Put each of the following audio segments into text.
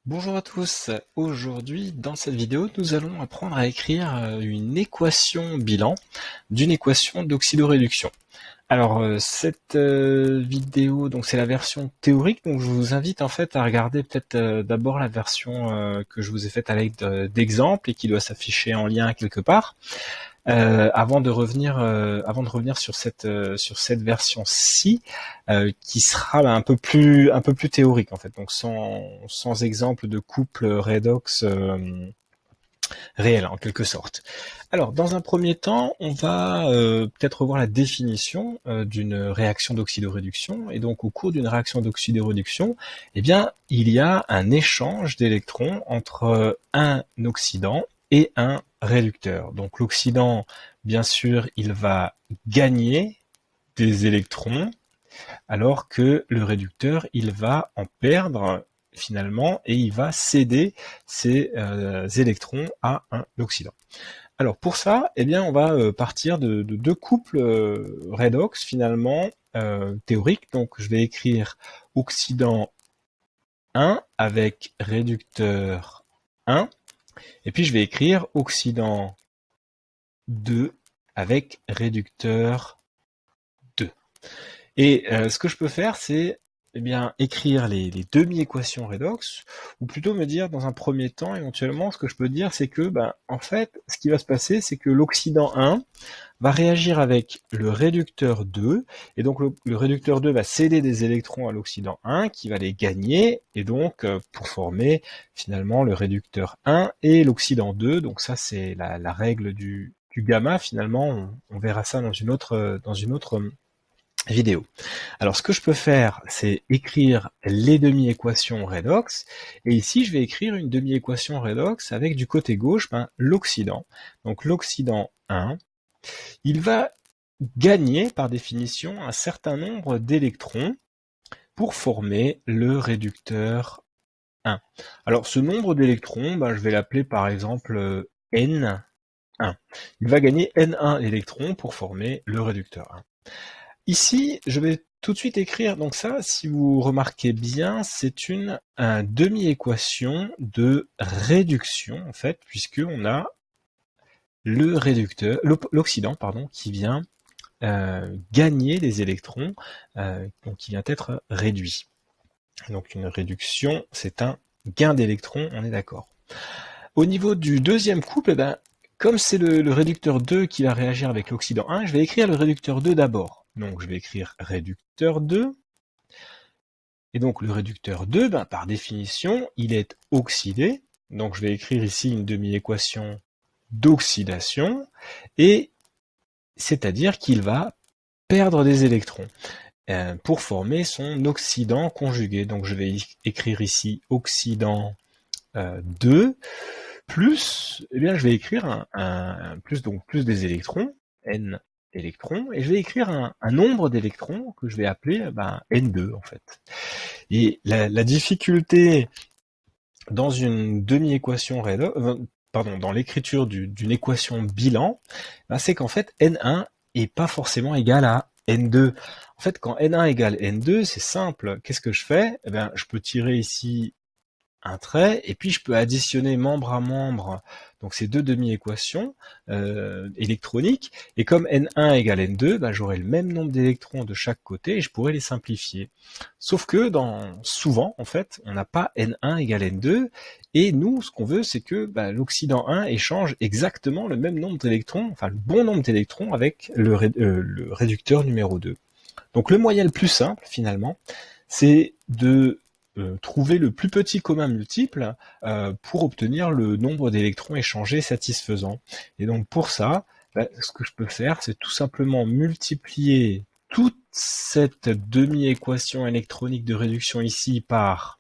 Bonjour à tous, aujourd'hui dans cette vidéo nous allons apprendre à écrire une équation bilan d'une équation d'oxydoréduction. Alors cette vidéo donc c'est la version théorique, donc je vous invite en fait à regarder peut-être d'abord la version que je vous ai faite avec d'exemples et qui doit s'afficher en lien quelque part. Avant de revenir sur cette version-ci, qui sera un peu plus théorique en fait, donc sans exemple de couple redox réel en quelque sorte. Alors dans un premier temps, on va peut-être revoir la définition d'une réaction d'oxydoréduction, et donc au cours d'une réaction d'oxydoréduction, eh bien il y a un échange d'électrons entre un oxydant et un réducteur. Donc l'oxydant, bien sûr, il va gagner des électrons, alors que le réducteur, il va en perdre finalement, et il va céder ces électrons à un oxydant. Alors pour ça, eh bien, on va partir de deux couples redox finalement théoriques. Donc je vais écrire oxydant 1 avec réducteur 1, et puis je vais écrire oxydant 2 avec réducteur 2. Et ce que je peux faire, c'est écrire les demi-équations redox, ou plutôt me dire dans un premier temps, éventuellement, ce que je peux dire, c'est que, en fait, ce qui va se passer, c'est que l'oxydant 1 va réagir avec le réducteur 2, et donc le réducteur 2 va céder des électrons à l'oxydant 1, qui va les gagner, et donc pour former finalement le réducteur 1 et l'oxydant 2, donc ça c'est la règle du gamma, finalement, on verra ça dans une autre vidéo. Alors ce que je peux faire, c'est écrire les demi-équations redox, et ici je vais écrire une demi-équation redox avec du côté gauche l'oxydant. Donc l'oxydant 1, il va gagner par définition un certain nombre d'électrons pour former le réducteur 1. Alors ce nombre d'électrons, je vais l'appeler par exemple N1. Il va gagner N1 électrons pour former le réducteur 1. Ici, je vais tout de suite écrire, donc ça, si vous remarquez bien, c'est une demi-équation de réduction, en fait, puisqu'on a le réducteur, l'oxydant, pardon, qui vient gagner des électrons, donc qui vient être réduit. Donc une réduction, c'est un gain d'électrons, on est d'accord. Au niveau du deuxième couple, comme c'est le réducteur 2 qui va réagir avec l'oxydant 1, je vais écrire le réducteur 2 d'abord. Donc je vais écrire réducteur 2. Et donc le réducteur 2, par définition, il est oxydé. Donc je vais écrire ici une demi-équation d'oxydation, et c'est-à-dire qu'il va perdre des électrons pour former son oxydant conjugué. Donc je vais écrire ici oxydant 2 plus, je vais écrire un plus, donc plus des électrons, n électrons, et je vais écrire un nombre d'électrons que je vais appeler n2 en fait. Et la difficulté dans une demi-équation dans l'écriture d'une équation bilan, c'est qu'en fait n1 est pas forcément égal à n2. En fait, quand n1 égale n2, c'est simple. Qu'est-ce que je fais? Je peux tirer ici un trait, et puis je peux additionner membre à membre donc ces deux demi-équations électroniques, et comme n1 égale n2, j'aurai le même nombre d'électrons de chaque côté et je pourrais les simplifier. Sauf que souvent, en fait, on n'a pas n1 égale n2, et nous, ce qu'on veut, c'est que l'oxydant 1 échange exactement le même nombre d'électrons, enfin le bon nombre d'électrons avec le réducteur numéro 2. Donc le moyen le plus simple, finalement, c'est de trouver le plus petit commun multiple pour obtenir le nombre d'électrons échangés satisfaisant. Et donc pour ça, ce que je peux faire, c'est tout simplement multiplier toute cette demi-équation électronique de réduction ici par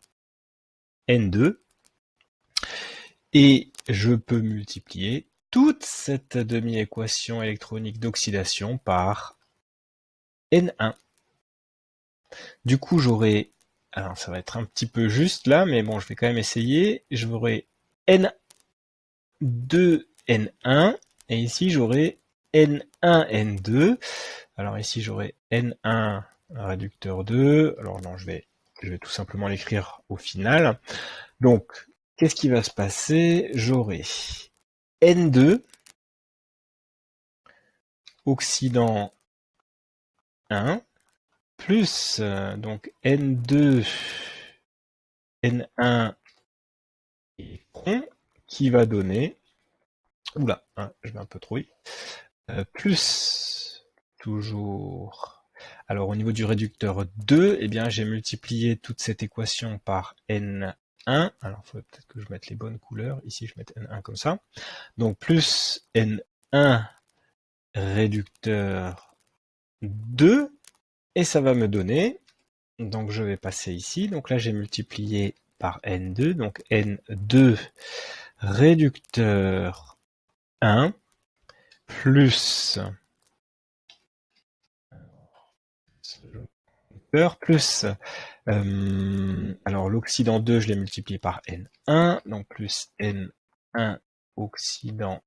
N2, et je peux multiplier toute cette demi-équation électronique d'oxydation par N1. Du coup, j'aurai, alors ça va être un petit peu juste là, mais bon, je vais quand même essayer. J'aurai N2, N1, et ici j'aurai N1, N2. Alors ici j'aurai N1 réducteur 2. Alors non, je vais je vais tout simplement l'écrire au final. Donc, qu'est-ce qui va se passer? J'aurai N2, oxydant 1, plus donc N2, N1 électron, qui va donner, oula, hein, je vais un peu trop vite, plus toujours, alors au niveau du réducteur 2, eh bien j'ai multiplié toute cette équation par N1, alors il faudrait peut-être que je mette les bonnes couleurs, ici je mets N1 comme ça, donc plus N1 réducteur 2, et ça va me donner, donc je vais passer ici, donc là j'ai multiplié par N2, donc N2 réducteur 1, plus alors l'oxydant 2, je l'ai multiplié par N1, donc plus N1 oxydant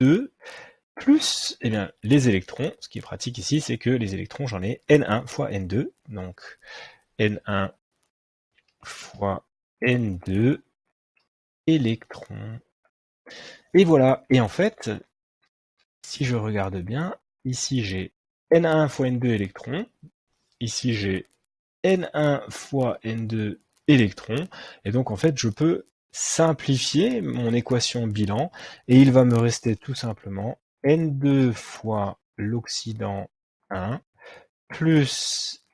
2, plus eh bien, les électrons. Ce qui est pratique ici, c'est que les électrons, j'en ai N1 fois N2, donc N1 fois N2 électrons. Et voilà, et en fait, si je regarde bien, ici j'ai N1 fois N2 électrons, ici j'ai N1 fois N2 électrons, et donc en fait je peux simplifier mon équation bilan, et il va me rester tout simplement N2 fois l'oxydant 1, plus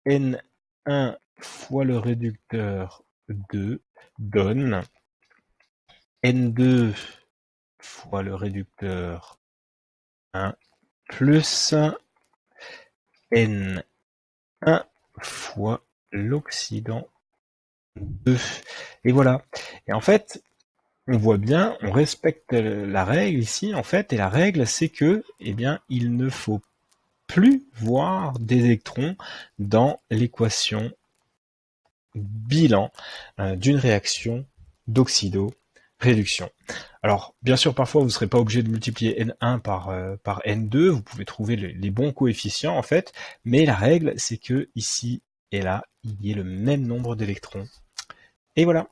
N1 fois le réducteur 2, donne N2 fois le réducteur 1, plus N1 fois l'oxydant 2. Et voilà. Et en fait, on voit bien, on respecte la règle ici, en fait, et la règle, c'est que, eh bien, il ne faut plus voir des électrons dans l'équation bilan d'une réaction d'oxydo-réduction. Alors, bien sûr, parfois, vous ne serez pas obligé de multiplier N1 par N2, vous pouvez trouver les bons coefficients, en fait, mais la règle, c'est que ici et là, il y ait le même nombre d'électrons. Et voilà.